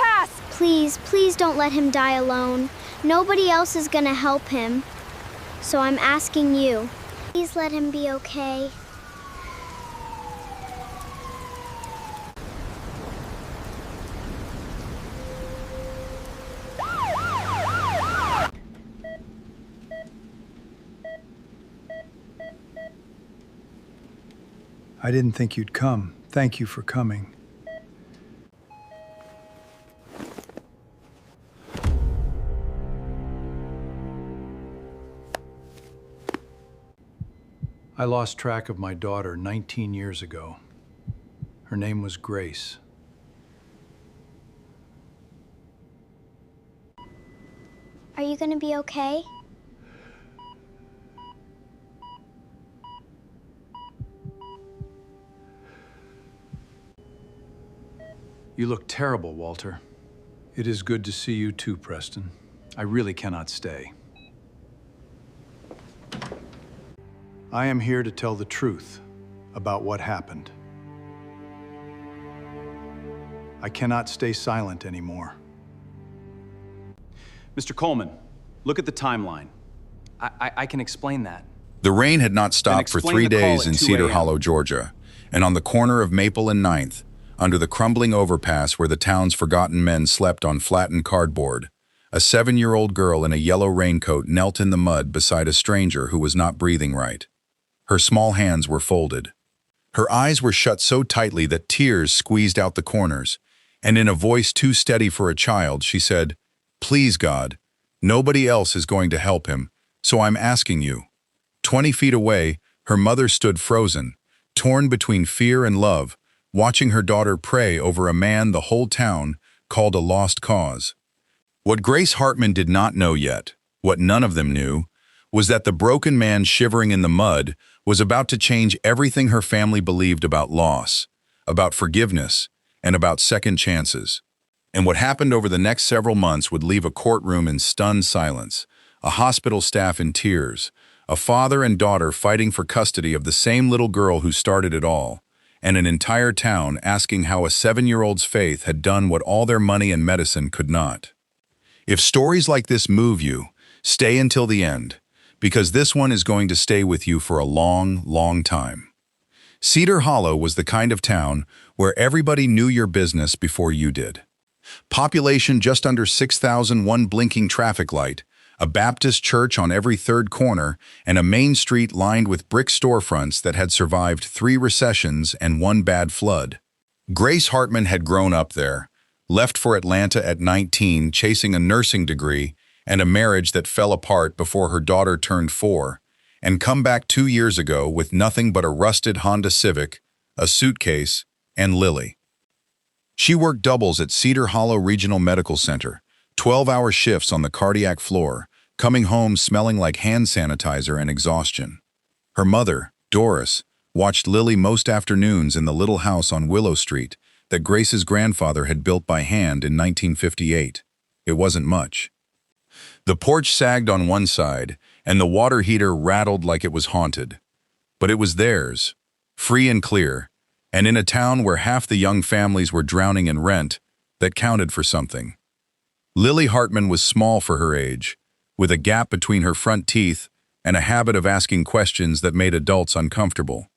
overpass! Please, please don't let him die alone. Nobody else is gonna help him. So I'm asking you, please let him be okay. I didn't think you'd come. Thank you for coming. I lost track of my daughter 19 years ago. Her name was Grace. Are you gonna be okay? You look terrible, Walter. It is good to see you too, Preston. I really cannot stay. I am here to tell the truth about what happened. I cannot stay silent anymore. Mr. Coleman, look at the timeline. I can explain that. The rain had not stopped for explain 3 the call days at in 2 Cedar a.m. Hollow, Georgia, and on the corner of Maple and Ninth, under the crumbling overpass where the town's forgotten men slept on flattened cardboard, a 7-year-old girl in a yellow raincoat knelt in the mud beside a stranger who was not breathing right. Her small hands were folded. Her eyes were shut so tightly that tears squeezed out the corners, and in a voice too steady for a child, she said, "Please, God, nobody else is going to help him, so I'm asking you." 20 feet away, her mother stood frozen, torn between fear and love, watching her daughter pray over a man the whole town called a lost cause. What Grace Hartman did not know yet, what none of them knew, was that the broken man shivering in the mud was about to change everything her family believed about loss, about forgiveness, and about second chances. And what happened over the next several months would leave a courtroom in stunned silence, a hospital staff in tears, a father and daughter fighting for custody of the same little girl who started it all, and an entire town asking how a 7-year-old's faith had done what all their money and medicine could not. If stories like this move you, stay until the end, because this one is going to stay with you for a long, long time. Cedar Hollow was the kind of town where everybody knew your business before you did. Population just under 6,000, one blinking traffic light, a Baptist church on every third corner, and a main street lined with brick storefronts that had survived 3 recessions and 1 bad flood. Grace Hartman had grown up there, left for Atlanta at 19, chasing a nursing degree and a marriage that fell apart before her daughter turned 4, and come back 2 years ago with nothing but a rusted Honda Civic, a suitcase, and Lily. She worked doubles at Cedar Hollow Regional Medical Center, 12-hour shifts on the cardiac floor, coming home smelling like hand sanitizer and exhaustion. Her mother, Doris, watched Lily most afternoons in the little house on Willow Street that Grace's grandfather had built by hand in 1958. It wasn't much. The porch sagged on one side, and the water heater rattled like it was haunted. But it was theirs, free and clear, and in a town where half the young families were drowning in rent, that counted for something. Lily Hartman was small for her age, with a gap between her front teeth and a habit of asking questions that made adults uncomfortable.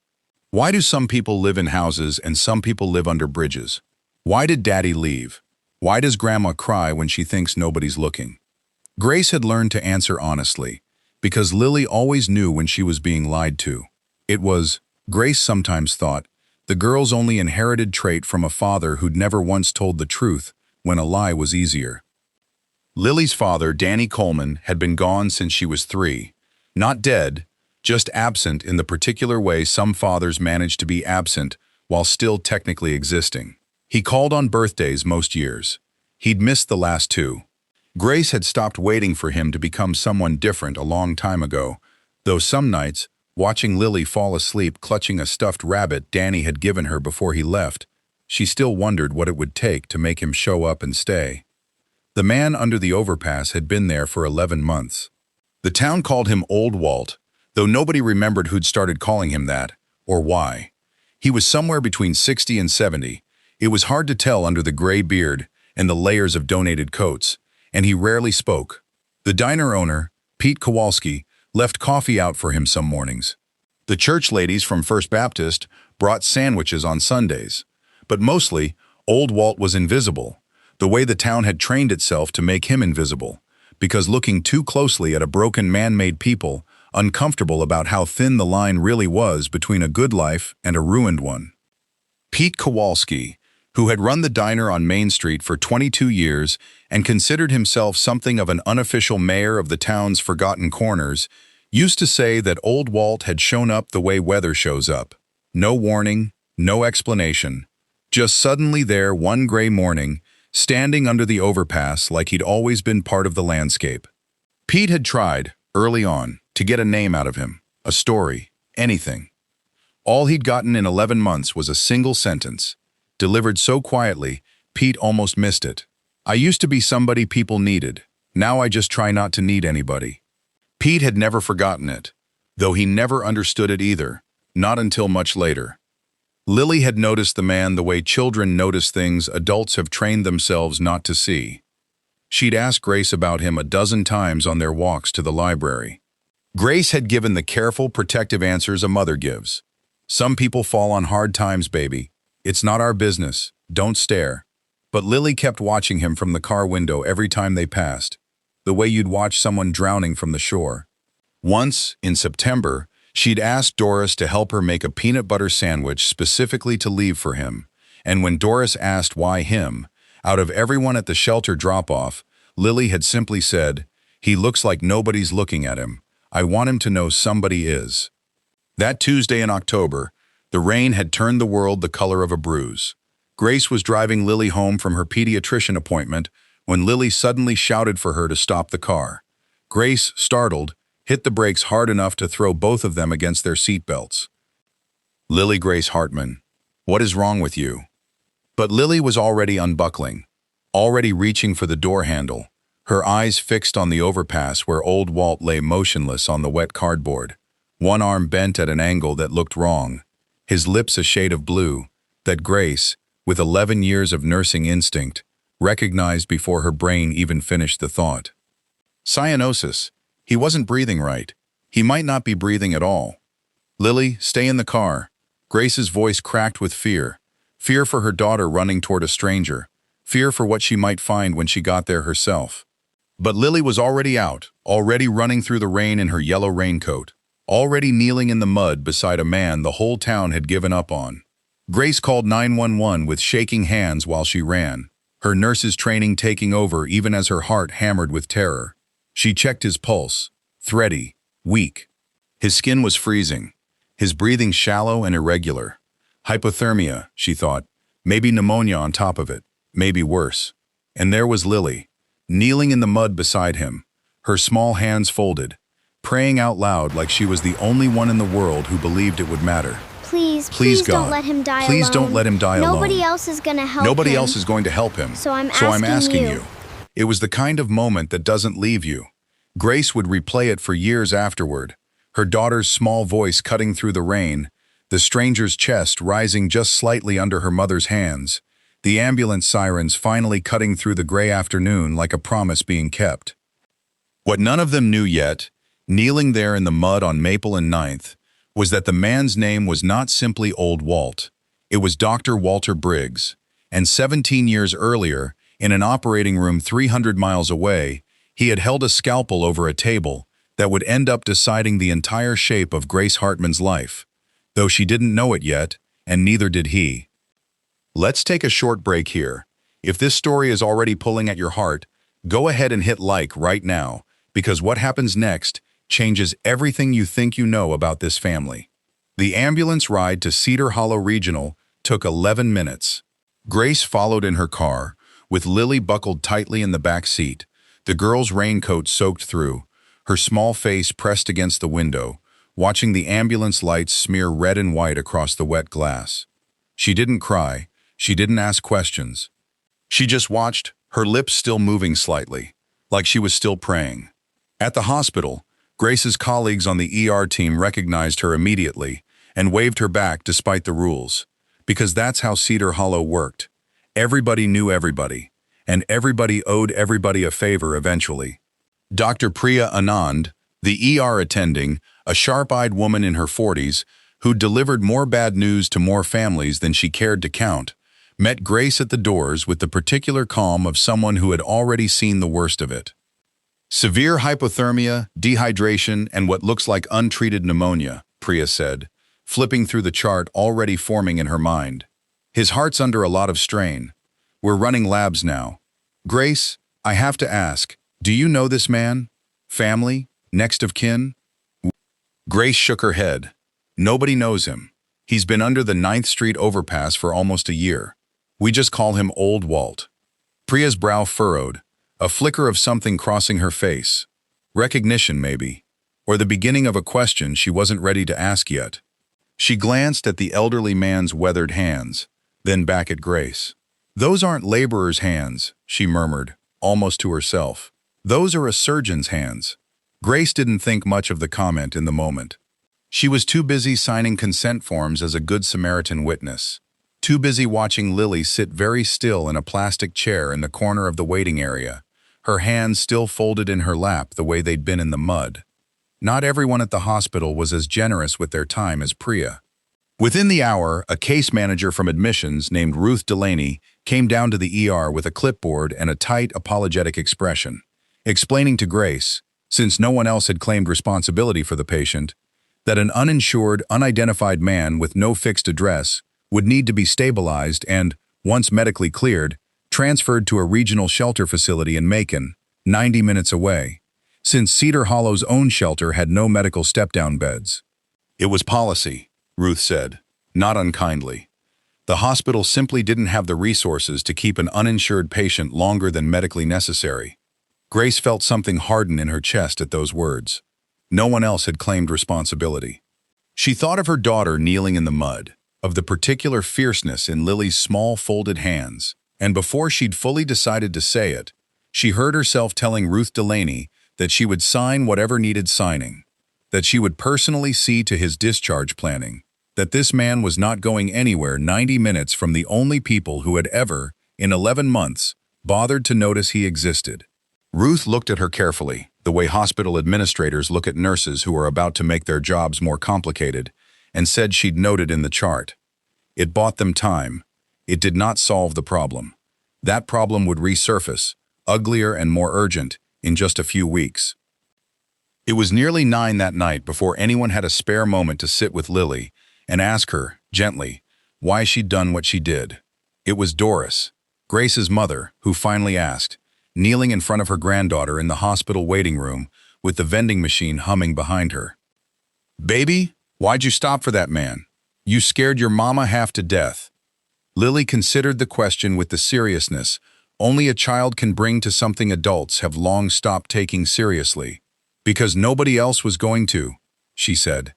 Why do some people live in houses and some people live under bridges? Why did Daddy leave? Why does Grandma cry when she thinks nobody's looking? Grace had learned to answer honestly, because Lily always knew when she was being lied to. It was, Grace sometimes thought, the girl's only inherited trait from a father who'd never once told the truth when a lie was easier. Lily's father, Danny Coleman, had been gone since she was 3. Not dead, just absent in the particular way some fathers manage to be absent while still technically existing. He called on birthdays most years. He'd missed the last 2. Grace had stopped waiting for him to become someone different a long time ago, though some nights, watching Lily fall asleep clutching a stuffed rabbit Danny had given her before he left, she still wondered what it would take to make him show up and stay. The man under the overpass had been there for 11 months. The town called him Old Walt, though nobody remembered who'd started calling him that, or why. He was somewhere between 60 and 70. It was hard to tell under the gray beard, and the layers of donated coats, and he rarely spoke. The diner owner, Pete Kowalski, left coffee out for him some mornings. The church ladies from First Baptist brought sandwiches on Sundays. But mostly, old Walt was invisible, the way the town had trained itself to make him invisible, because looking too closely at a broken man-made people, uncomfortable about how thin the line really was between a good life and a ruined one. Pete Kowalski, who had run the diner on Main Street for 22 years and considered himself something of an unofficial mayor of the town's forgotten corners, used to say that old Walt had shown up the way weather shows up. No warning, no explanation. Just suddenly there one gray morning, standing under the overpass like he'd always been part of the landscape. Pete had tried, early on, to get a name out of him, a story, anything. All he'd gotten in 11 months was a single sentence, delivered so quietly, Pete almost missed it. I used to be somebody people needed. Now I just try not to need anybody. Pete had never forgotten it, though he never understood it either, not until much later. Lily had noticed the man the way children notice things adults have trained themselves not to see. She'd asked Grace about him a dozen times on their walks to the library. Grace had given the careful, protective answers a mother gives. Some people fall on hard times, baby. It's not our business. Don't stare. But Lily kept watching him from the car window every time they passed, the way you'd watch someone drowning from the shore. Once, in September, she'd asked Doris to help her make a peanut butter sandwich specifically to leave for him, and when Doris asked why him, out of everyone at the shelter drop-off, Lily had simply said, "He looks like nobody's looking at him. I want him to know somebody is." That Tuesday in October, the rain had turned the world the color of a bruise. Grace was driving Lily home from her pediatrician appointment when Lily suddenly shouted for her to stop the car. Grace, startled, hit the brakes hard enough to throw both of them against their seatbelts. "Lily Grace Hartman, what is wrong with you?" But Lily was already unbuckling, already reaching for the door handle, her eyes fixed on the overpass where old Walt lay motionless on the wet cardboard, one arm bent at an angle that looked wrong, his lips a shade of blue, that Grace, with 11 years of nursing instinct, recognized before her brain even finished the thought. Cyanosis. He wasn't breathing right. He might not be breathing at all. "Lily, stay in the car." Grace's voice cracked with fear. Fear for her daughter running toward a stranger. Fear for what she might find when she got there herself. But Lily was already out, already running through the rain in her yellow raincoat, already kneeling in the mud beside a man the whole town had given up on. Grace called 911 with shaking hands while she ran, her nurse's training taking over even as her heart hammered with terror. She checked his pulse, thready, weak. His skin was freezing, his breathing shallow and irregular. Hypothermia, she thought, maybe pneumonia on top of it, maybe worse. And there was Lily, kneeling in the mud beside him, her small hands folded, praying out loud like she was the only one in the world who believed it would matter. Please God, don't let him die alone. Please don't let him die alone. Nobody else is going to help him. Nobody else is going to help him. So I'm asking you. It was the kind of moment that doesn't leave you. Grace would replay it for years afterward, her daughter's small voice cutting through the rain, the stranger's chest rising just slightly under her mother's hands, the ambulance sirens finally cutting through the gray afternoon like a promise being kept. What none of them knew yet, kneeling there in the mud on Maple and Ninth, was that the man's name was not simply Old Walt. It was Dr. Walter Briggs, and 17 years earlier, in an operating room 300 miles away, he had held a scalpel over a table that would end up deciding the entire shape of Grace Hartman's life, though she didn't know it yet, and neither did he. Let's take a short break here. If this story is already pulling at your heart, go ahead and hit like right now, because what happens next changes everything you think you know about this family. The ambulance ride to Cedar Hollow Regional took 11 minutes. Grace followed in her car, with Lily buckled tightly in the back seat, the girl's raincoat soaked through, her small face pressed against the window, watching the ambulance lights smear red and white across the wet glass. She didn't cry, she didn't ask questions. She just watched, her lips still moving slightly, like she was still praying. At the hospital, Grace's colleagues on the ER team recognized her immediately and waved her back despite the rules, because that's how Cedar Hollow worked. Everybody knew everybody, and everybody owed everybody a favor eventually. Dr. Priya Anand, the ER attending, a sharp-eyed woman in her 40s, who delivered more bad news to more families than she cared to count, met Grace at the doors with the particular calm of someone who had already seen the worst of it. Severe hypothermia, dehydration, and what looks like untreated pneumonia, Priya said, flipping through the chart already forming in her mind. His heart's under a lot of strain. We're running labs now. Grace, I have to ask, do you know this man? Family? Next of kin? Grace shook her head. Nobody knows him. He's been under the 9th Street overpass for almost a year. We just call him Old Walt. Priya's brow furrowed, a flicker of something crossing her face. Recognition, maybe. Or the beginning of a question she wasn't ready to ask yet. She glanced at the elderly man's weathered hands, then back at Grace. Those aren't laborer's hands, she murmured, almost to herself. Those are a surgeon's hands. Grace didn't think much of the comment in the moment. She was too busy signing consent forms as a Good Samaritan witness. Too busy watching Lily sit very still in a plastic chair in the corner of the waiting area, her hands still folded in her lap the way they'd been in the mud. Not everyone at the hospital was as generous with their time as Priya. Within the hour, a case manager from admissions named Ruth Delaney came down to the ER with a clipboard and a tight, apologetic expression, explaining to Grace, since no one else had claimed responsibility for the patient, that an uninsured, unidentified man with no fixed address would need to be stabilized and, once medically cleared, transferred to a regional shelter facility in Macon, 90 minutes away, since Cedar Hollow's own shelter had no medical step-down beds. It was policy, Ruth said, not unkindly. The hospital simply didn't have the resources to keep an uninsured patient longer than medically necessary. Grace felt something harden in her chest at those words. No one else had claimed responsibility. She thought of her daughter kneeling in the mud, of the particular fierceness in Lily's small folded hands, and before she'd fully decided to say it, she heard herself telling Ruth Delaney that she would sign whatever needed signing, that she would personally see to his discharge planning, that this man was not going anywhere 90 minutes from the only people who had ever, in 11 months, bothered to notice he existed. Ruth looked at her carefully, the way hospital administrators look at nurses who are about to make their jobs more complicated, and said she'd noted in the chart. It bought them time. It did not solve the problem. That problem would resurface, uglier and more urgent, in just a few weeks. It was nearly 9 that night before anyone had a spare moment to sit with Lily and ask her, gently, why she'd done what she did. It was Doris, Grace's mother, who finally asked, kneeling in front of her granddaughter in the hospital waiting room with the vending machine humming behind her. "Baby, why'd you stop for that man? You scared your mama half to death." Lily considered the question with the seriousness only a child can bring to something adults have long stopped taking seriously. "Because nobody else was going to," she said.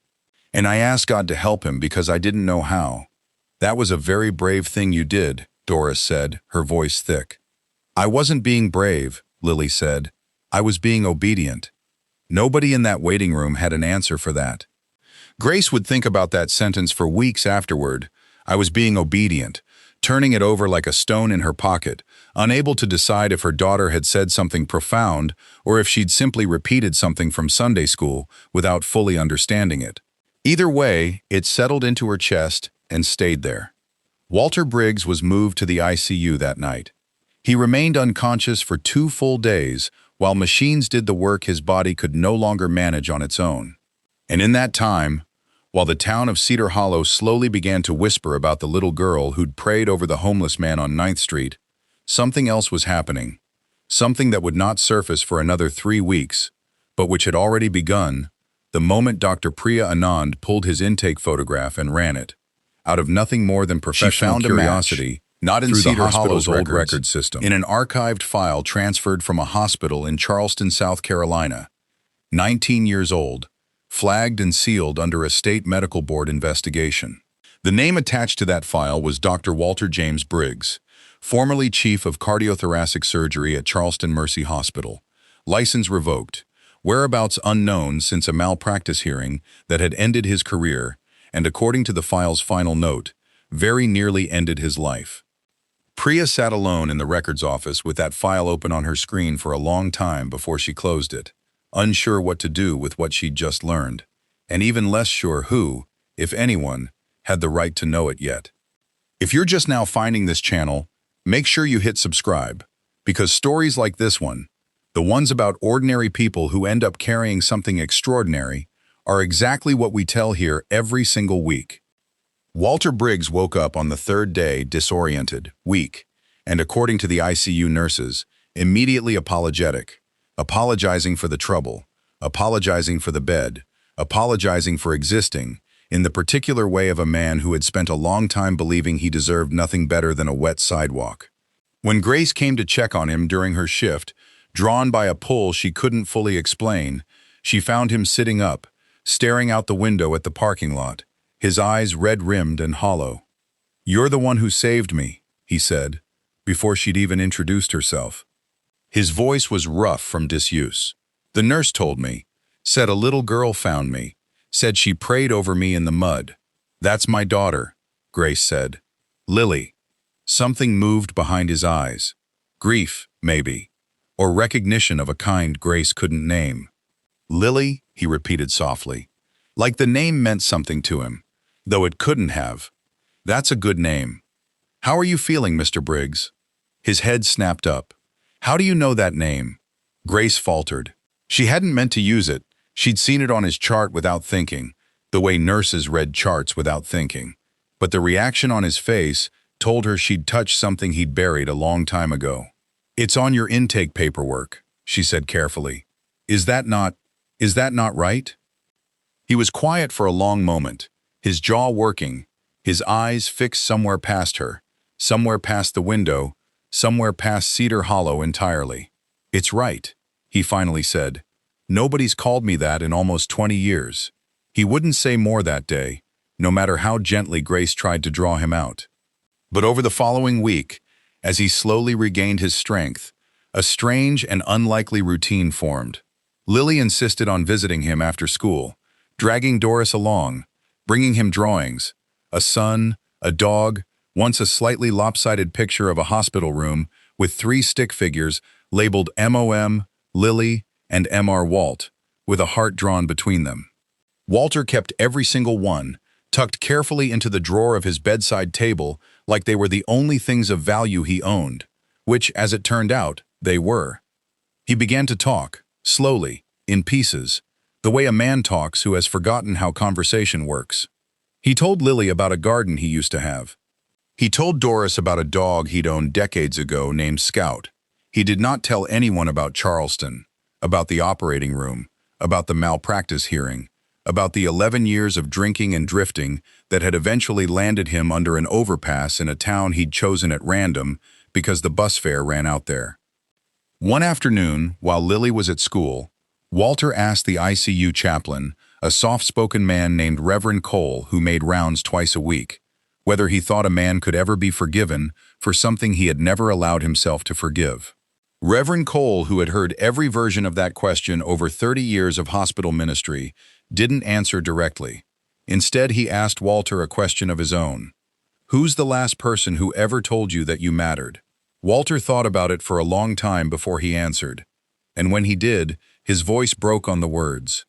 "And I asked God to help him because I didn't know how." "That was a very brave thing you did," Doris said, her voice thick. "I wasn't being brave," Lily said. "I was being obedient." Nobody in that waiting room had an answer for that. Grace would think about that sentence for weeks afterward. I was being obedient, turning it over like a stone in her pocket, unable to decide if her daughter had said something profound or if she'd simply repeated something from Sunday school without fully understanding it. Either way, it settled into her chest and stayed there. Walter Briggs was moved to the ICU that night. He remained unconscious for 2 full days while machines did the work his body could no longer manage on its own. And in that time, while the town of Cedar Hollow slowly began to whisper about the little girl who'd prayed over the homeless man on 9th Street, something else was happening, something that would not surface for another 3 weeks, but which had already begun the moment Dr. Priya Anand pulled his intake photograph and ran it. Out of nothing more than professional curiosity, not in Cedar Hollow's old record system, in an archived file transferred from a hospital in Charleston, South Carolina, 19 years old, flagged and sealed under a state medical board investigation. The name attached to that file was Dr. Walter James Briggs, formerly chief of cardiothoracic surgery at Charleston Mercy Hospital, license revoked, whereabouts unknown since a malpractice hearing that had ended his career and, according to the file's final note, very nearly ended his life. Priya sat alone in the records office with that file open on her screen for a long time before she closed it, unsure what to do with what she'd just learned, and even less sure who, if anyone, had the right to know it yet. If you're just now finding this channel, make sure you hit subscribe, because stories like this one, the ones about ordinary people who end up carrying something extraordinary, are exactly what we tell here every single week. Walter Briggs woke up on the third day disoriented, weak, and according to the ICU nurses, immediately apologetic, apologizing for the trouble, apologizing for the bed, apologizing for existing, in the particular way of a man who had spent a long time believing he deserved nothing better than a wet sidewalk. When Grace came to check on him during her shift, drawn by a pull she couldn't fully explain, she found him sitting up, staring out the window at the parking lot, his eyes red-rimmed and hollow. "You're the one who saved me," he said, before she'd even introduced herself. His voice was rough from disuse. "The nurse told me, said a little girl found me, said she prayed over me in the mud. That's my daughter," Grace said. "Lily." Something moved behind his eyes. Grief, maybe, or recognition of a kind Grace couldn't name. "Lily," he repeated softly, like the name meant something to him, though it couldn't have. "That's a good name. How are you feeling, Mr. Briggs?" His head snapped up. "How do you know that name?" Grace faltered. She hadn't meant to use it. She'd seen it on his chart without thinking, the way nurses read charts without thinking. But the reaction on his face told her she'd touched something he'd buried a long time ago. "It's on your intake paperwork," she said carefully. Is that not right?" He was quiet for a long moment, his jaw working, his eyes fixed somewhere past her, somewhere past the window, somewhere past Cedar Hollow entirely. "It's right," he finally said. "Nobody's called me that in almost 20 years. He wouldn't say more that day, no matter how gently Grace tried to draw him out. But over the following week, as he slowly regained his strength, a strange and unlikely routine formed. Lily insisted on visiting him after school, dragging Doris along, bringing him drawings, a sun, a dog, once a slightly lopsided picture of a hospital room with 3 stick figures labeled MOM, Lily, and MR Walt, with a heart drawn between them. Walter kept every single one, tucked carefully into the drawer of his bedside table like they were the only things of value he owned, which, as it turned out, they were. He began to talk, slowly, in pieces, the way a man talks who has forgotten how conversation works. He told Lily about a garden he used to have. He told Doris about a dog he'd owned decades ago named Scout. He did not tell anyone about Charleston, about the operating room, about the malpractice hearing, about the 11 years of drinking and drifting that had eventually landed him under an overpass in a town he'd chosen at random because the bus fare ran out there. One afternoon, while Lily was at school, Walter asked the ICU chaplain, a soft-spoken man named Reverend Cole who made rounds twice a week, whether he thought a man could ever be forgiven for something he had never allowed himself to forgive. Reverend Cole, who had heard every version of that question over 30 years of hospital ministry, didn't answer directly. Instead, he asked Walter a question of his own. "Who's the last person who ever told you that you mattered?" Walter thought about it for a long time before he answered, and when he did, his voice broke on the words.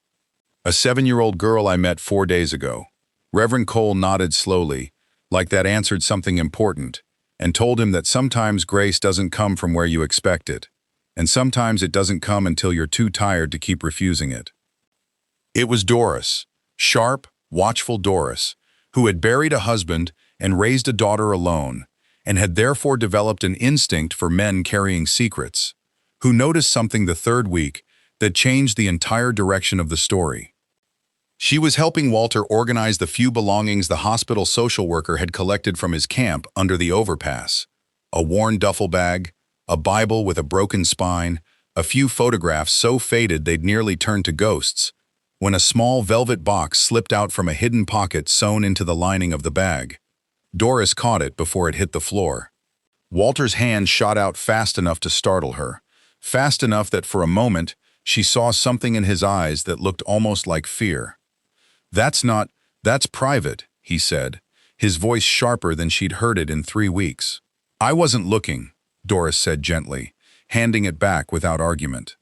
"A 7-year-old girl I met 4 days ago." Reverend Cole nodded slowly, like that answered something important, and told him that sometimes grace doesn't come from where you expect it, and sometimes it doesn't come until you're too tired to keep refusing it. It was Doris, sharp, watchful Doris, who had buried a husband and raised a daughter alone, and had therefore developed an instinct for men carrying secrets, who noticed something the third week that changed the entire direction of the story. She was helping Walter organize the few belongings the hospital social worker had collected from his camp under the overpass: a worn duffel bag, a Bible with a broken spine, a few photographs so faded they'd nearly turned to ghosts, when a small velvet box slipped out from a hidden pocket sewn into the lining of the bag. Doris caught it before it hit the floor. Walter's hand shot out fast enough to startle her, fast enough that for a moment she saw something in his eyes that looked almost like fear. That's private," he said, his voice sharper than she'd heard it in 3 weeks. "I wasn't looking," Doris said gently, handing it back without argument.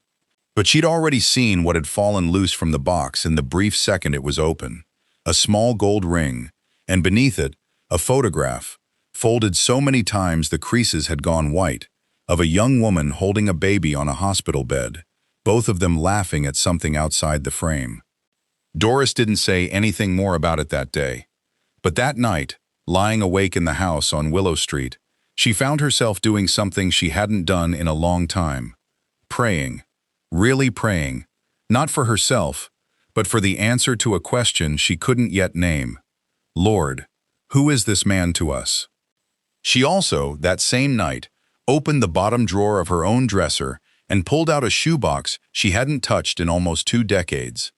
But she'd already seen what had fallen loose from the box in the brief second it was open. A small gold ring, and beneath it, a photograph, folded so many times the creases had gone white, of a young woman holding a baby on a hospital bed, both of them laughing at something outside the frame. Doris didn't say anything more about it that day. But that night, lying awake in the house on Willow Street, she found herself doing something she hadn't done in a long time. Praying. Really praying. Not for herself, but for the answer to a question she couldn't yet name. Lord, who is this man to us? She also, that same night, opened the bottom drawer of her own dresser and pulled out a shoebox she hadn't touched in almost 2 decades.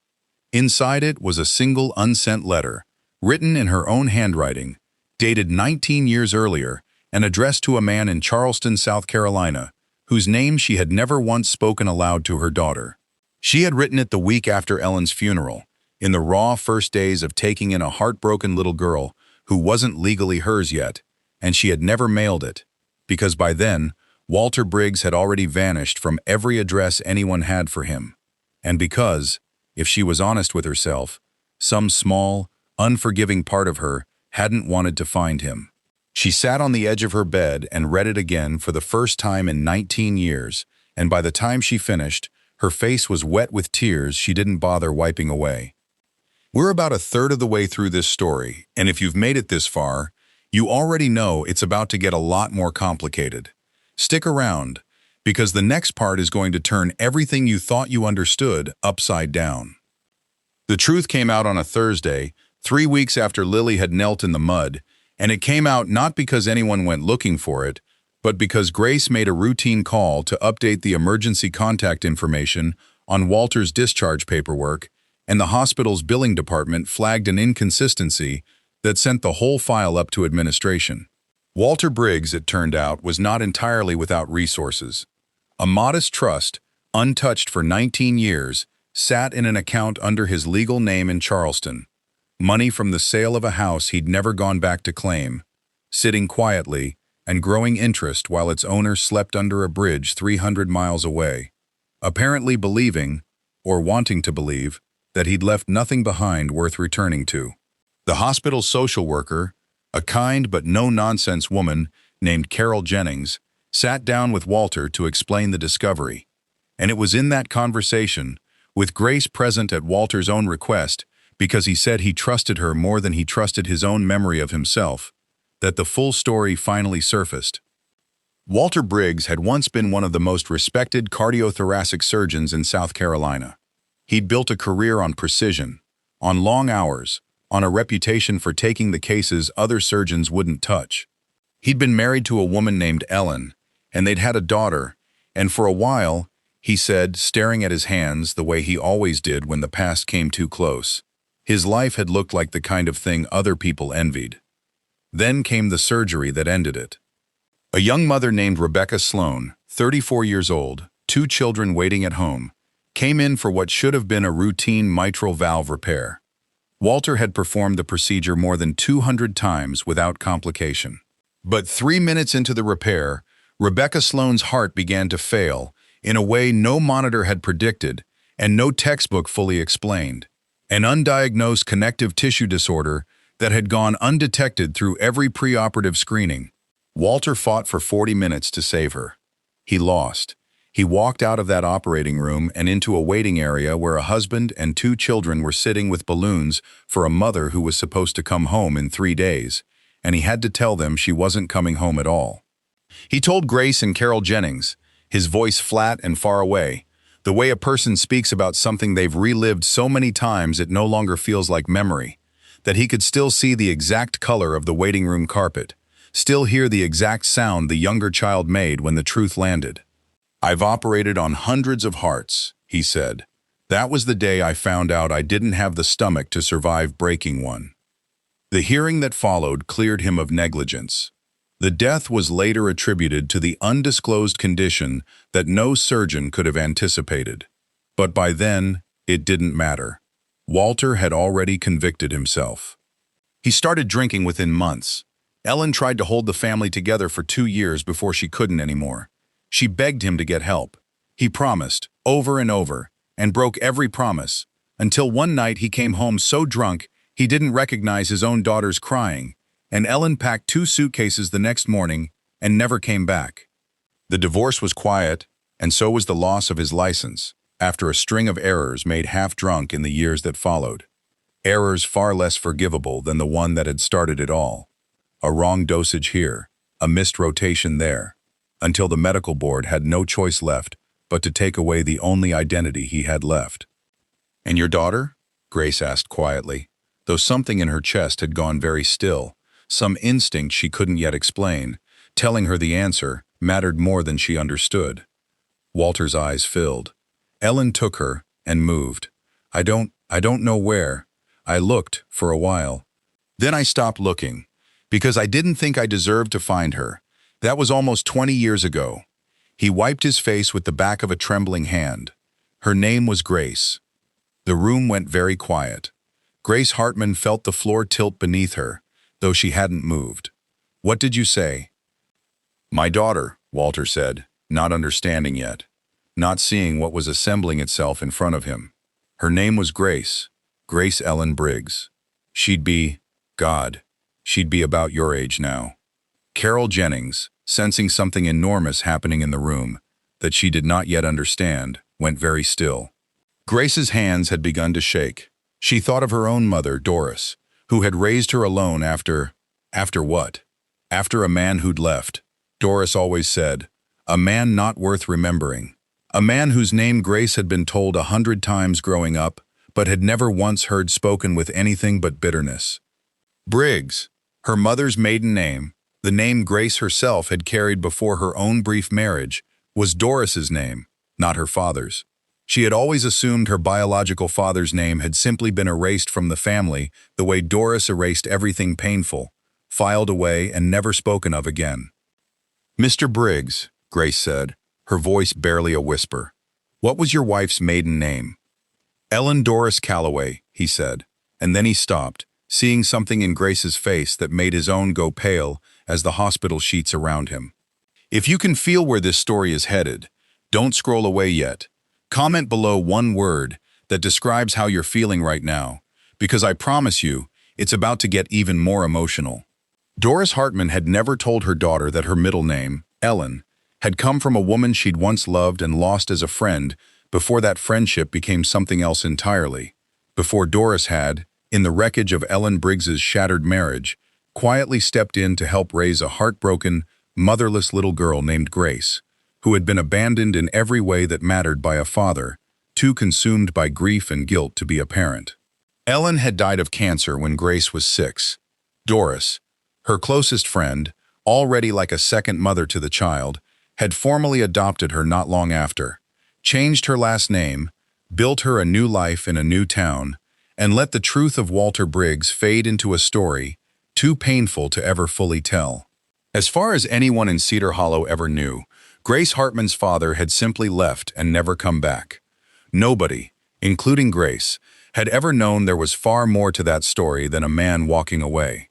Inside it was a single unsent letter, written in her own handwriting, dated 19 years earlier, and addressed to a man in Charleston, South Carolina, whose name she had never once spoken aloud to her daughter. She had written it the week after Ellen's funeral, in the raw first days of taking in a heartbroken little girl who wasn't legally hers yet, and she had never mailed it, because by then, Walter Briggs had already vanished from every address anyone had for him, and because, if she was honest with herself, some small, unforgiving part of her hadn't wanted to find him. She sat on the edge of her bed and read it again for the first time in 19 years, and by the time she finished, her face was wet with tears she didn't bother wiping away. We're about a third of the way through this story, and if you've made it this far, you already know it's about to get a lot more complicated. Stick around, because the next part is going to turn everything you thought you understood upside down. The truth came out on a Thursday, 3 weeks after Lily had knelt in the mud, and it came out not because anyone went looking for it, but because Grace made a routine call to update the emergency contact information on Walter's discharge paperwork, and the hospital's billing department flagged an inconsistency that sent the whole file up to administration. Walter Briggs, it turned out, was not entirely without resources. A modest trust, untouched for 19 years, sat in an account under his legal name in Charleston. Money from the sale of a house he'd never gone back to claim, sitting quietly and growing interest while its owner slept under a bridge 300 miles away, apparently believing, or wanting to believe, that he'd left nothing behind worth returning to. The hospital's social worker, a kind but no-nonsense woman named Carol Jennings, sat down with Walter to explain the discovery. And it was in that conversation, with Grace present at Walter's own request, because he said he trusted her more than he trusted his own memory of himself, that the full story finally surfaced. Walter Briggs had once been one of the most respected cardiothoracic surgeons in South Carolina. He'd built a career on precision, on long hours, on a reputation for taking the cases other surgeons wouldn't touch. He'd been married to a woman named Ellen, and they'd had a daughter, and for a while, he said, staring at his hands the way he always did when the past came too close, his life had looked like the kind of thing other people envied. Then came the surgery that ended it. A young mother named Rebecca Sloan, 34 years old, 2 children waiting at home, came in for what should have been a routine mitral valve repair. Walter had performed the procedure more than 200 times without complication. But 3 minutes into the repair, Rebecca Sloan's heart began to fail in a way no monitor had predicted and no textbook fully explained. An undiagnosed connective tissue disorder that had gone undetected through every preoperative screening. Walter fought for 40 minutes to save her. He lost. He walked out of that operating room and into a waiting area where a husband and 2 children were sitting with balloons for a mother who was supposed to come home in 3 days, and he had to tell them she wasn't coming home at all. He told Grace and Carol Jennings, his voice flat and far away, the way a person speaks about something they've relived so many times it no longer feels like memory, that he could still see the exact color of the waiting room carpet, still hear the exact sound the younger child made when the truth landed. "I've operated on hundreds of hearts," he said. "That was the day I found out I didn't have the stomach to survive breaking one." The hearing that followed cleared him of negligence. The death was later attributed to the undisclosed condition that no surgeon could have anticipated. But by then, it didn't matter. Walter had already convicted himself. He started drinking within months. Ellen tried to hold the family together for 2 years before she couldn't anymore. She begged him to get help. He promised, over and over, and broke every promise, until one night he came home so drunk he didn't recognize his own daughter's crying, and Ellen packed 2 suitcases the next morning and never came back. The divorce was quiet, and so was the loss of his license, after a string of errors made half-drunk in the years that followed. Errors far less forgivable than the one that had started it all. A wrong dosage here, a missed rotation there, until the medical board had no choice left but to take away the only identity he had left. "And your daughter?" Grace asked quietly, though something in her chest had gone very still, some instinct she couldn't yet explain, telling her the answer mattered more than she understood. Walter's eyes filled. Ellen took her and moved. I don't know where. I looked for a while. Then I stopped looking, because I didn't think I deserved to find her. That was almost 20 years ago. He wiped his face with the back of a trembling hand. Her name was Grace. The room went very quiet. Grace Hartman felt the floor tilt beneath her, though she hadn't moved. "What did you say?" "My daughter," Walter said, not understanding yet, not seeing what was assembling itself in front of him. Her name was Grace, Grace Ellen Briggs. She'd be, God, she'd be about your age now. Carol Jennings, sensing something enormous happening in the room that she did not yet understand, went very still. Grace's hands had begun to shake. She thought of her own mother, Doris, who had raised her alone after what? After a man who'd left. Doris always said, a man not worth remembering. A man whose name Grace had been told 100 times growing up, but had never once heard spoken with anything but bitterness. Briggs, her mother's maiden name, the name Grace herself had carried before her own brief marriage, was Doris's name, not her father's. She had always assumed her biological father's name had simply been erased from the family the way Doris erased everything painful, filed away and never spoken of again. "Mr. Briggs," Grace said, her voice barely a whisper, "what was your wife's maiden name?" "Ellen Doris Calloway," he said, and then he stopped, seeing something in Grace's face that made his own go pale as the hospital sheets around him. If you can feel where this story is headed, don't scroll away yet. Comment below one word that describes how you're feeling right now, because I promise you, it's about to get even more emotional. Doris Hartman had never told her daughter that her middle name, Ellen, had come from a woman she'd once loved and lost as a friend before that friendship became something else entirely, before Doris had, in the wreckage of Ellen Briggs's shattered marriage, quietly stepped in to help raise a heartbroken, motherless little girl named Grace, who had been abandoned in every way that mattered by a father, too consumed by grief and guilt to be a parent. Ellen had died of cancer when Grace was 6. Doris, her closest friend, already like a second mother to the child, had formally adopted her not long after, changed her last name, built her a new life in a new town, and let the truth of Walter Briggs fade into a story too painful to ever fully tell. As far as anyone in Cedar Hollow ever knew, Grace Hartman's father had simply left and never come back. Nobody, including Grace, had ever known there was far more to that story than a man walking away.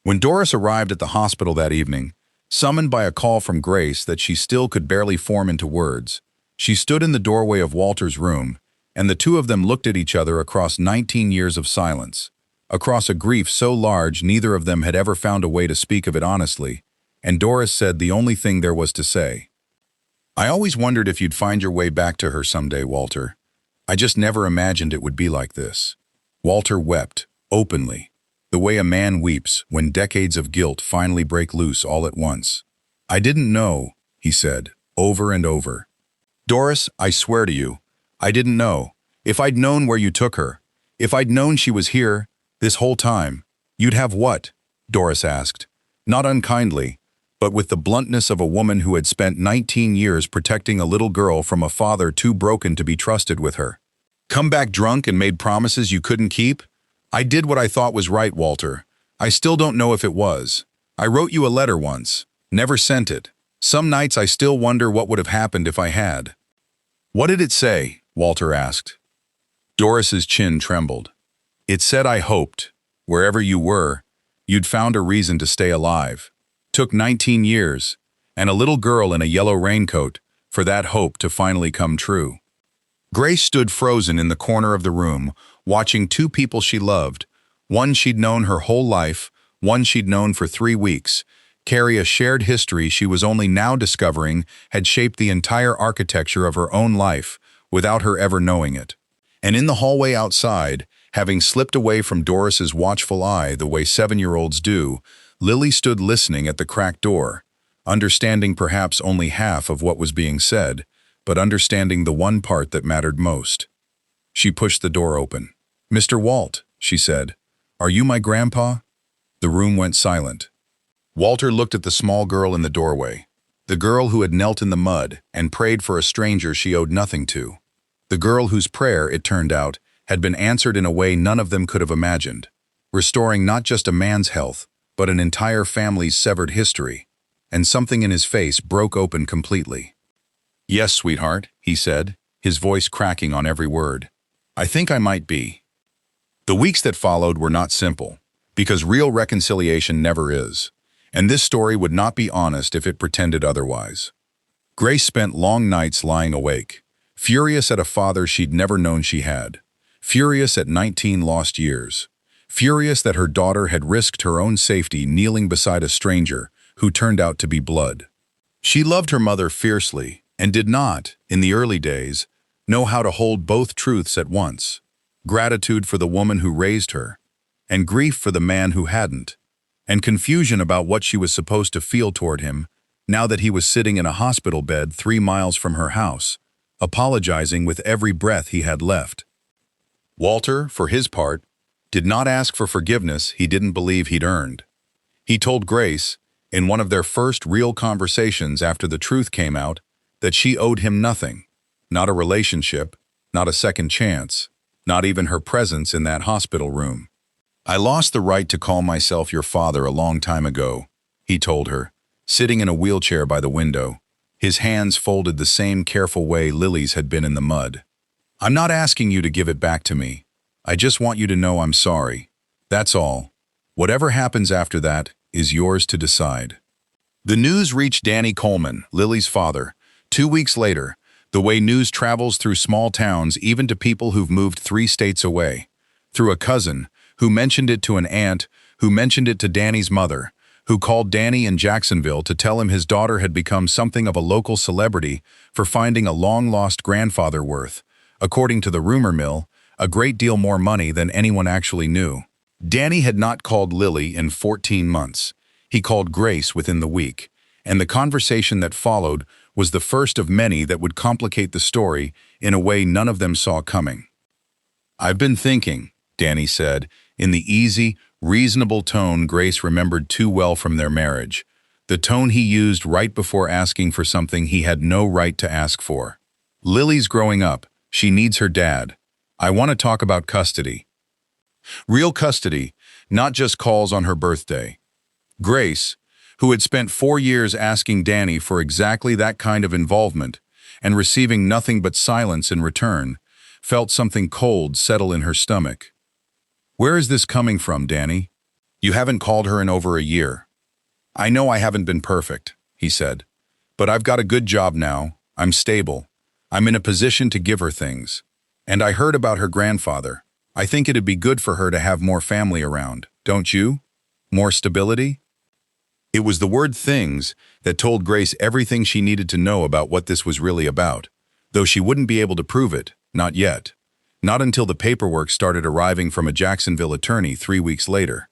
When Doris arrived at the hospital that evening, summoned by a call from Grace that she still could barely form into words, she stood in the doorway of Walter's room, and the two of them looked at each other across 19 years of silence, across a grief so large neither of them had ever found a way to speak of it honestly, and Doris said the only thing there was to say. "I always wondered if you'd find your way back to her someday, Walter. I just never imagined it would be like this." Walter wept, openly, the way a man weeps when decades of guilt finally break loose all at once. "I didn't know," he said, over and over. "Doris, I swear to you, I didn't know. If I'd known where you took her, if I'd known she was here, this whole time, you'd have what?" Doris asked, not unkindly, but with the bluntness of a woman who had spent 19 years protecting a little girl from a father too broken to be trusted with her. "Come back drunk and made promises you couldn't keep? I did what I thought was right, Walter. I still don't know if it was. I wrote you a letter once, never sent it. Some nights I still wonder what would have happened if I had." "What did it say?" Walter asked. Doris's chin trembled. "It said I hoped, wherever you were, You'd found a reason to stay alive. Took 19 years, and a little girl in a yellow raincoat, for that hope to finally come true. Grace stood frozen in the corner of the room, watching two people she loved, one she'd known her whole life, one she'd known for 3 weeks, carry a shared history she was only now discovering had shaped the entire architecture of her own life without her ever knowing it. And in the hallway outside, having slipped away from Doris's watchful eye the way 7-year-olds do, Lily stood listening at the cracked door, understanding perhaps only half of what was being said, but understanding the one part that mattered most. She pushed the door open. "Mr. Walt," she said, "are you my grandpa?" The room went silent. Walter looked at the small girl in the doorway, the girl who had knelt in the mud and prayed for a stranger she owed nothing to, the girl whose prayer, it turned out, had been answered in a way none of them could have imagined, restoring not just a man's health, but an entire family's severed history, and something in his face broke open completely. "Yes, sweetheart," he said, his voice cracking on every word. "I think I might be." The weeks that followed were not simple, because real reconciliation never is, and this story would not be honest if it pretended otherwise. Grace spent long nights lying awake, furious at a father she'd never known she had, furious at 19 lost years, furious that her daughter had risked her own safety kneeling beside a stranger who turned out to be blood. She loved her mother fiercely and did not, in the early days, know how to hold both truths at once: gratitude for the woman who raised her, and grief for the man who hadn't, and confusion about what she was supposed to feel toward him now that he was sitting in a hospital bed 3 miles from her house, apologizing with every breath he had left. Walter, for his part, did not ask for forgiveness he didn't believe he'd earned. He told Grace, in one of their first real conversations after the truth came out, that she owed him nothing, not a relationship, not a second chance, not even her presence in that hospital room. "I lost the right to call myself your father a long time ago," he told her, sitting in a wheelchair by the window, his hands folded the same careful way Lily's had been in the mud. "I'm not asking you to give it back to me. I just want you to know I'm sorry. That's all. Whatever happens after that is yours to decide." The news reached Danny Coleman, Lily's father, 2 weeks later, the way news travels through small towns even to people who've moved 3 states away, through a cousin, who mentioned it to an aunt, who mentioned it to Danny's mother, who called Danny in Jacksonville to tell him his daughter had become something of a local celebrity for finding a long-lost grandfather worth, according to the rumor mill, a great deal more money than anyone actually knew. Danny had not called Lily in 14 months. He called Grace within the week, and the conversation that followed was the first of many that would complicate the story in a way none of them saw coming. "I've been thinking," Danny said, in the easy, reasonable tone Grace remembered too well from their marriage, the tone he used right before asking for something he had no right to ask for. "Lily's growing up. She needs her dad. I want to talk about custody. Real custody, not just calls on her birthday." Grace, who had spent 4 years asking Danny for exactly that kind of involvement and receiving nothing but silence in return, felt something cold settle in her stomach. "Where is this coming from, Danny? You haven't called her in over a year." "I know I haven't been perfect," he said, "but I've got a good job now. I'm stable. I'm in a position to give her things. And I heard about her grandfather. I think it'd be good for her to have more family around, don't you? More stability?" It was the word things that told Grace everything she needed to know about what this was really about, though she wouldn't be able to prove it, not yet. Not until the paperwork started arriving from a Jacksonville attorney 3 weeks later.